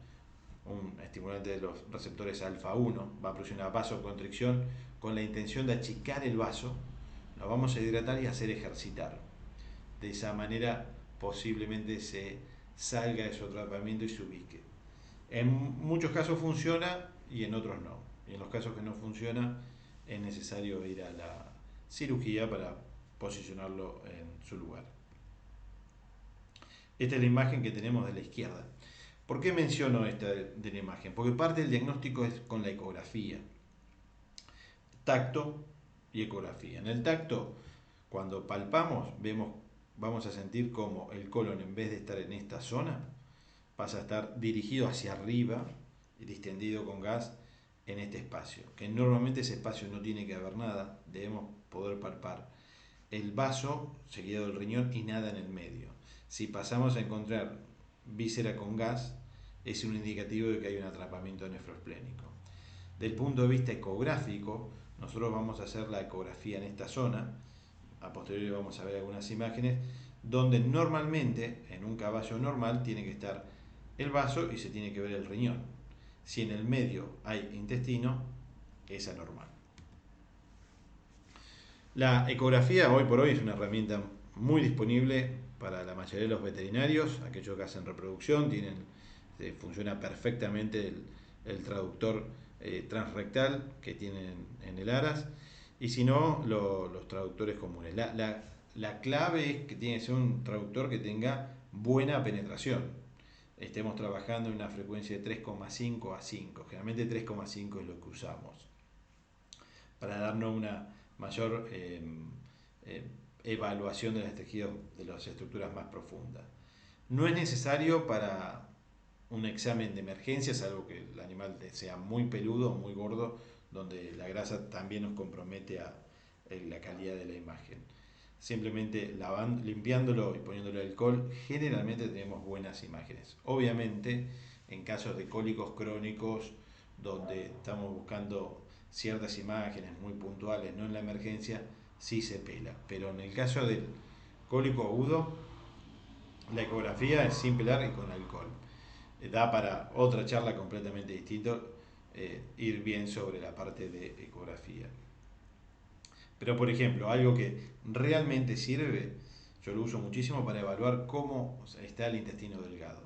un estimulante de los receptores alfa 1, va a producir una vasoconstricción con la intención de achicar el vaso, lo vamos a hidratar y hacer ejercitar. De esa manera posiblemente se salga de su atrapamiento y se ubique. En muchos casos funciona y en otros no. Y en los casos que no funciona es necesario ir a la cirugía para posicionarlo en su lugar. Esta es la imagen que tenemos de la izquierda. ¿Por qué menciono esta de la imagen? Porque parte del diagnóstico es con la ecografía. Tacto y ecografía. En el tacto, cuando palpamos, vamos a sentir como el colon, en vez de estar en esta zona, pasa a estar dirigido hacia arriba y distendido con gas en este espacio. Que normalmente ese espacio no tiene que haber nada, debemos poder palpar el vaso seguido del riñón y nada en el medio. Si pasamos a encontrar víscera con gas, es un indicativo de que hay un atrapamiento nefroesplénico. Del punto de vista ecográfico, nosotros vamos a hacer la ecografía en esta zona, a posteriori vamos a ver algunas imágenes, donde normalmente, en un caballo normal, tiene que estar el vaso y se tiene que ver el riñón. Si en el medio hay intestino, es anormal. La ecografía hoy por hoy es una herramienta muy disponible para la mayoría de los veterinarios, aquellos que hacen reproducción, funciona perfectamente el traductor transrectal que tienen en el ARAS, y si no, los traductores comunes. La clave es que tiene que ser un traductor que tenga buena penetración. Estemos trabajando en una frecuencia de 3,5 a 5, generalmente 3,5 es lo que usamos, para darnos una mayor evaluación de los tejidos, de las estructuras más profundas. No es necesario para un examen de emergencia, salvo que el animal sea muy peludo o muy gordo, donde la grasa también nos compromete a la calidad de la imagen. Simplemente limpiándolo y poniéndole alcohol, generalmente tenemos buenas imágenes. Obviamente, en casos de cólicos crónicos, donde estamos buscando ciertas imágenes muy puntuales, no en la emergencia, sí se pela. Pero en el caso del cólico agudo, la ecografía es sin pelar y con alcohol. Da para otra charla completamente distinta, ir bien sobre la parte de ecografía. Pero por ejemplo, algo que realmente sirve, yo lo uso muchísimo para evaluar cómo está el intestino delgado.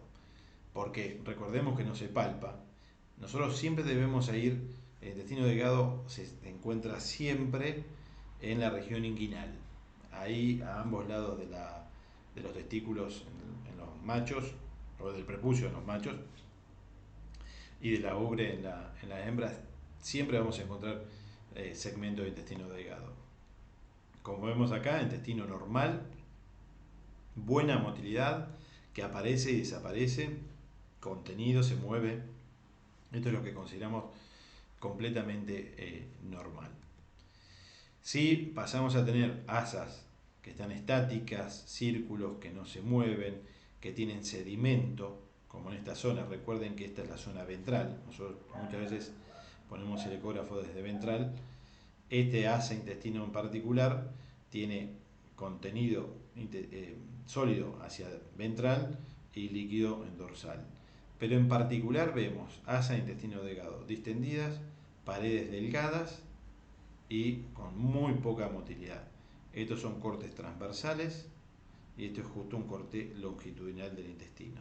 Porque recordemos que no se palpa. Nosotros siempre debemos ir, el intestino delgado se encuentra siempre en la región inguinal. Ahí a ambos lados de los testículos en los machos, o del prepucio en los machos, y de la ubre en las hembras, siempre vamos a encontrar segmentos de intestino delgado. Como vemos acá, intestino normal, buena motilidad, que aparece y desaparece, contenido, se mueve. Esto es lo que consideramos completamente normal. Si pasamos a tener asas que están estáticas, círculos que no se mueven, que tienen sedimento, como en esta zona, recuerden que esta es la zona ventral, nosotros muchas veces ponemos el ecógrafo desde ventral, este asa intestino en particular tiene contenido sólido hacia ventral y líquido en dorsal. Pero en particular vemos asa intestino delgado distendidas, paredes delgadas y con muy poca motilidad. Estos son cortes transversales y esto es justo un corte longitudinal del intestino.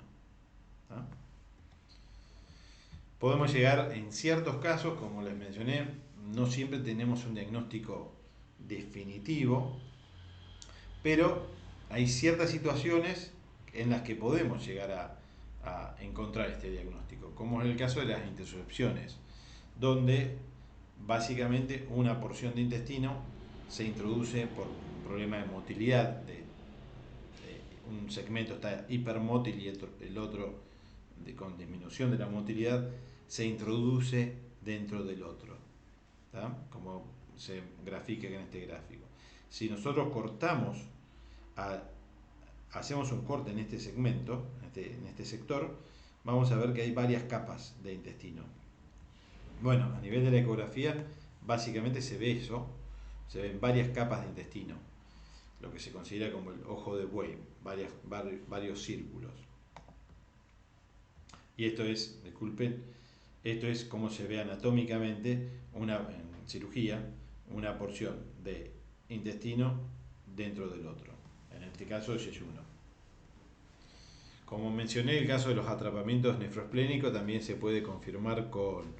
¿Ah? Podemos llegar en ciertos casos, como les mencioné, no siempre tenemos un diagnóstico definitivo, pero hay ciertas situaciones en las que podemos llegar a encontrar este diagnóstico, como es el caso de las intersecciones, donde básicamente una porción de intestino se introduce por un problema de motilidad, un segmento está hipermótil y el otro con disminución de la motilidad, se introduce dentro del otro, ¿tá? Como se grafica en este gráfico. Si nosotros cortamos, hacemos un corte en este segmento, en este sector, vamos a ver que hay varias capas de intestino. Bueno, a nivel de la ecografía, básicamente se ve eso, se ven varias capas de intestino, lo que se considera como el ojo de buey, varios círculos. Y esto es, disculpen, esto es como se ve anatómicamente en cirugía una porción de intestino dentro del otro. En este caso es yeyuno. Como mencioné, el caso de los atrapamientos nefroesplénicos también se puede confirmar con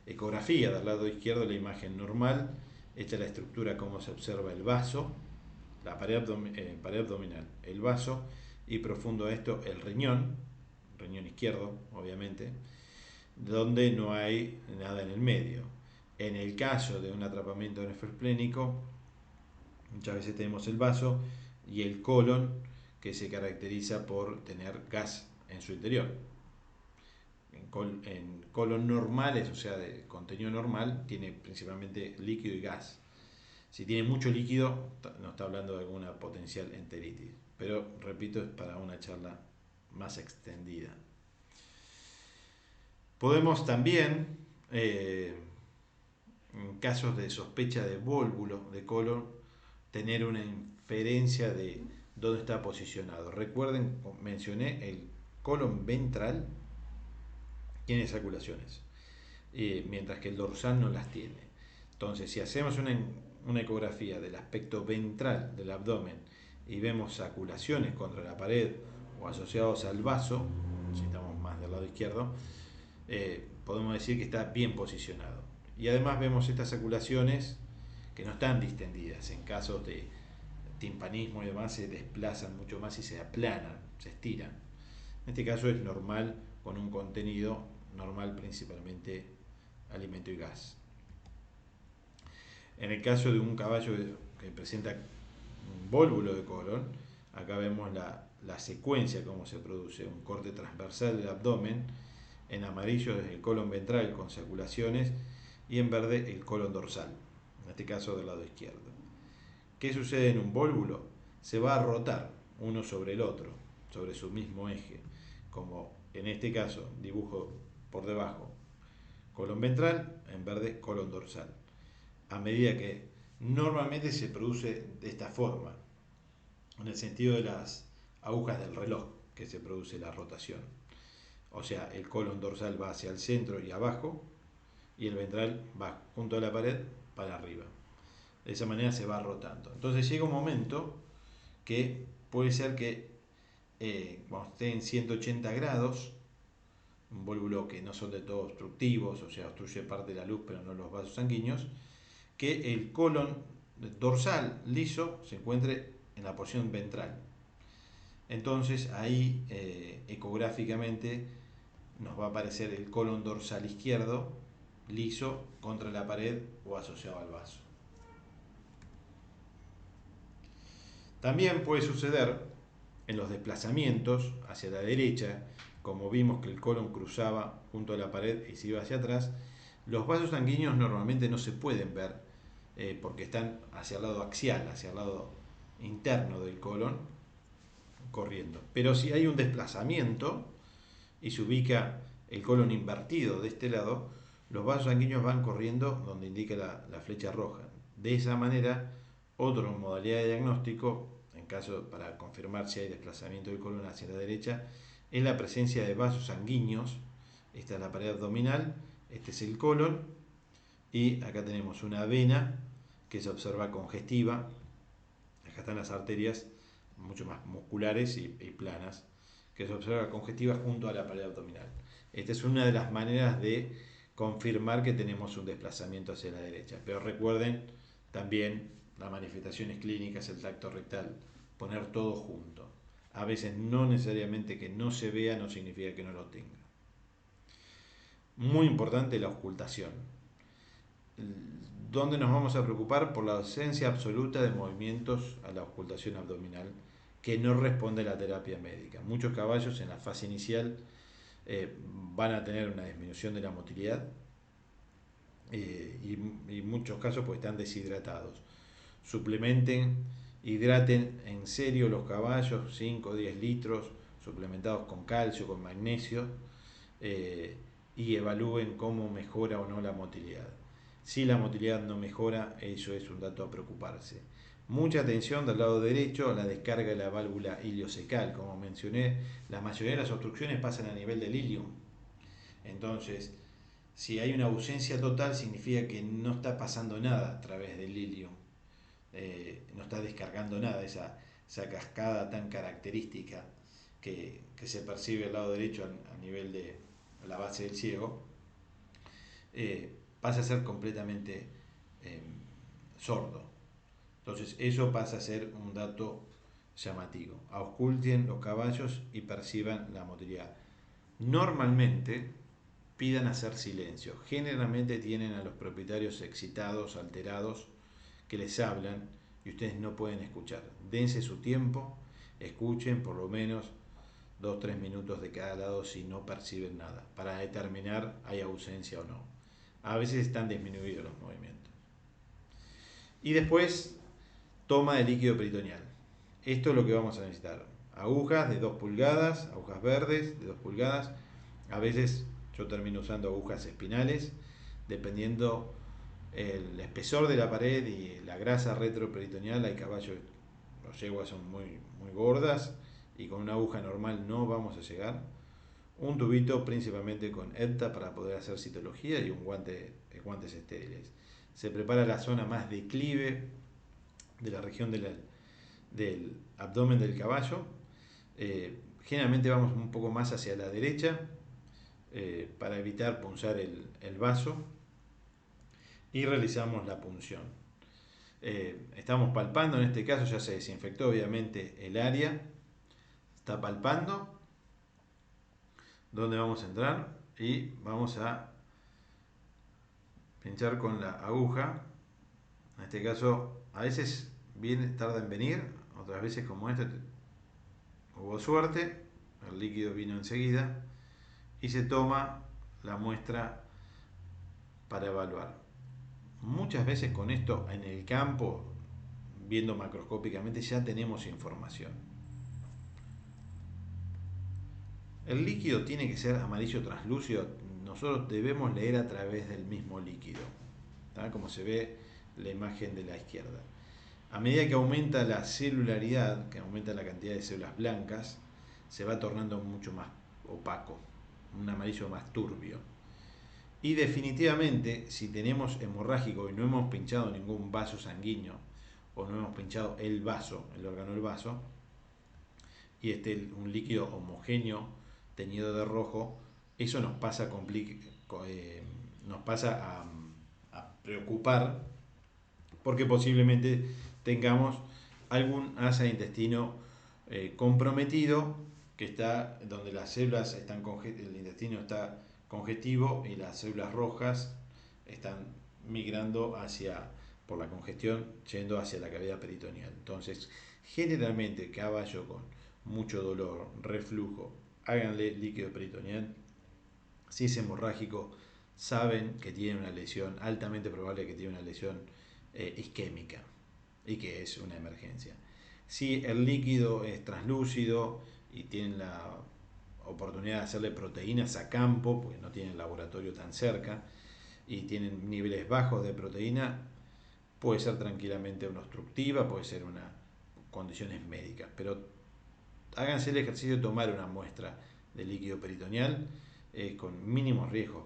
ecografía. Del lado izquierdo la imagen normal. Esta es la estructura, cómo se observa el vaso, la pared abdominal, el vaso y profundo a esto el riñón izquierdo, obviamente, donde no hay nada en el medio. En el caso de un atrapamiento nefroesplénico, muchas veces tenemos el vaso y el colon, que se caracteriza por tener gas en su interior. En colon normales, o sea, de contenido normal, tiene principalmente líquido y gas. Si tiene mucho líquido, nos está hablando de alguna potencial enteritis. Pero, repito, es para una charla más extendida. Podemos también, en casos de sospecha de vólvulo de colon, tener una inferencia de dónde está posicionado. Recuerden, mencioné el colon ventral tiene saculaciones, mientras que el dorsal no las tiene. Entonces, si hacemos una ecografía del aspecto ventral del abdomen y vemos saculaciones contra la pared o asociados al vaso, si estamos más del lado izquierdo, podemos decir que está bien posicionado. Y además vemos estas saculaciones que no están distendidas. En casos de timpanismo y demás se desplazan mucho más y se aplanan, se estiran. En este caso es normal, con un contenido normal, principalmente alimento y gas. En el caso de un caballo que presenta un vólvulo de colon, acá vemos la secuencia, cómo se produce un corte transversal del abdomen, en amarillo es el colon ventral con saculaciones y en verde el colon dorsal, en este caso del lado izquierdo. ¿Qué sucede en un vólvulo? Se va a rotar uno sobre el otro, sobre su mismo eje, como en este caso dibujo por debajo colon ventral, en verde colon dorsal, a medida que normalmente se produce de esta forma, en el sentido de las agujas del reloj que se produce la rotación. O sea, el colon dorsal va hacia el centro y abajo y el ventral va junto a la pared para arriba. De esa manera se va rotando. Entonces llega un momento que puede ser que cuando esté en 180 grados, un vólvulo que no son de todo obstructivos, o sea, obstruye parte de la luz pero no los vasos sanguíneos, que el colon dorsal liso se encuentre en la porción ventral. Entonces ahí ecográficamente nos va a aparecer el colon dorsal izquierdo liso contra la pared o asociado al vaso. También puede suceder en los desplazamientos hacia la derecha, como vimos que el colon cruzaba junto a la pared y se iba hacia atrás, los vasos sanguíneos normalmente no se pueden ver porque están hacia el lado axial, hacia el lado interno del colon, corriendo. Pero si hay un desplazamiento y se ubica el colon invertido de este lado, los vasos sanguíneos van corriendo donde indica la flecha roja. De esa manera, otra modalidad de diagnóstico, en caso para confirmar si hay desplazamiento del colon hacia la derecha, es la presencia de vasos sanguíneos. Esta es la pared abdominal, este es el colon, y acá tenemos una vena que se observa congestiva. Acá están las arterias mucho más musculares y planas, que se observa congestiva junto a la pared abdominal. Esta es una de las maneras de confirmar que tenemos un desplazamiento hacia la derecha. Pero recuerden también las manifestaciones clínicas, el tacto rectal, poner todo junto. A veces no necesariamente que no se vea no significa que no lo tenga. Muy importante la auscultación. ¿Dónde nos vamos a preocupar? Por la ausencia absoluta de movimientos a la auscultación abdominal que no responde a la terapia médica. Muchos caballos en la fase inicial van a tener una disminución de la motilidad y en muchos casos pues están deshidratados. Suplementen, hidraten en serio los caballos, 5 o 10 litros, suplementados con calcio, con magnesio, y evalúen cómo mejora o no la motilidad. Si la motilidad no mejora, eso es un dato a preocuparse. Mucha atención del lado derecho a la descarga de la válvula iliocecal. Como mencioné, la mayoría de las obstrucciones pasan a nivel del ilium. Entonces, si hay una ausencia total, significa que no está pasando nada a través del ilium. No está descargando nada, esa cascada tan característica que se percibe al lado derecho a nivel de la base del ciego, pasa a ser completamente sordo. Entonces eso pasa a ser un dato llamativo. Ausculten los caballos y perciban la motilidad. Normalmente pidan hacer silencio. Generalmente tienen a los propietarios excitados, alterados, que les hablan y ustedes no pueden escuchar. Dense su tiempo, escuchen por lo menos 2-3 minutos de cada lado si no perciben nada, para determinar hay ausencia o no. A veces están disminuidos los movimientos. Y después, toma de líquido peritoneal. Esto es lo que vamos a necesitar. Agujas de 2 pulgadas, agujas verdes de 2 pulgadas. A veces yo termino usando agujas espinales, dependiendo el espesor de la pared y la grasa retroperitoneal. Hay caballos, los yeguas son muy gordas y con una aguja normal no vamos a llegar. Un tubito principalmente con EDTA para poder hacer citología y guantes estériles. Se prepara la zona más declive de la región del abdomen del caballo. Generalmente vamos un poco más hacia la derecha para evitar punzar el vaso y realizamos la punción. Estamos palpando, en este caso ya se desinfectó obviamente el área, está palpando donde vamos a entrar y vamos a pinchar con la aguja. En este caso a veces tarda en venir, otras veces como esta hubo suerte, el líquido vino enseguida y se toma la muestra para evaluar. Muchas veces con esto en el campo, viendo macroscópicamente, ya tenemos información. El líquido tiene que ser amarillo translúcido. Nosotros debemos leer a través del mismo líquido, ¿tá? Como se ve la imagen de la izquierda. A medida que aumenta la celularidad, que aumenta la cantidad de células blancas, se va tornando mucho más opaco, un amarillo más turbio. Y definitivamente, si tenemos hemorrágico y no hemos pinchado ningún vaso sanguíneo, o no hemos pinchado el vaso, el órgano del vaso, y un líquido homogéneo teñido de rojo, eso nos pasa a preocupar, porque posiblemente tengamos algún asa de intestino comprometido, que está donde las células están el intestino está congestivo y las células rojas están migrando por la congestión, yendo hacia la cavidad peritoneal. Entonces, generalmente caballo con mucho dolor, reflujo, háganle líquido peritoneal. Si es hemorrágico, saben que tiene una lesión, altamente probable que tiene una lesión isquémica y que es una emergencia. Si el líquido es translúcido y tienen la oportunidad de hacerle proteínas a campo, porque no tienen laboratorio tan cerca, y tienen niveles bajos de proteína, puede ser tranquilamente una obstructiva, puede ser una condiciones médicas, pero háganse el ejercicio de tomar una muestra de líquido peritoneal con mínimos riesgos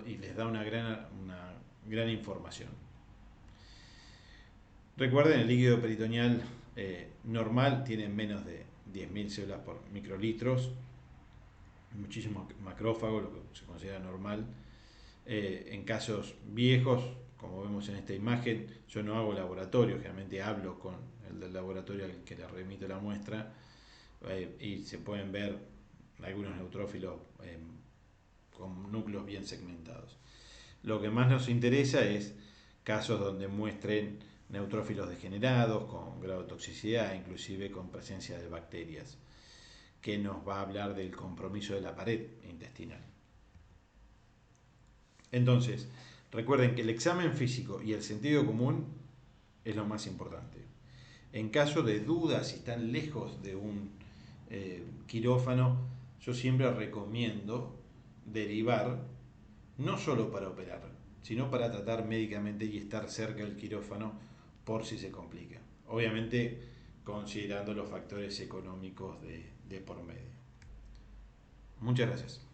y les da una gran información. Recuerden, el líquido peritoneal normal tiene menos de 10.000 células por microlitros, muchísimos macrófagos, lo que se considera normal. En casos viejos, como vemos en esta imagen, yo no hago laboratorio, generalmente hablo con el del laboratorio al que le remito la muestra y se pueden ver algunos neutrófilos con núcleos bien segmentados. Lo que más nos interesa es casos donde muestren neutrófilos degenerados con grado de toxicidad, inclusive con presencia de bacterias, que nos va a hablar del compromiso de la pared intestinal. Entonces, recuerden que el examen físico y el sentido común es lo más importante. En caso de dudas, si están lejos de un quirófano, yo siempre recomiendo derivar, no solo para operar, sino para tratar médicamente y estar cerca del quirófano por si se complica. Obviamente considerando los factores económicos de por medio. Muchas gracias.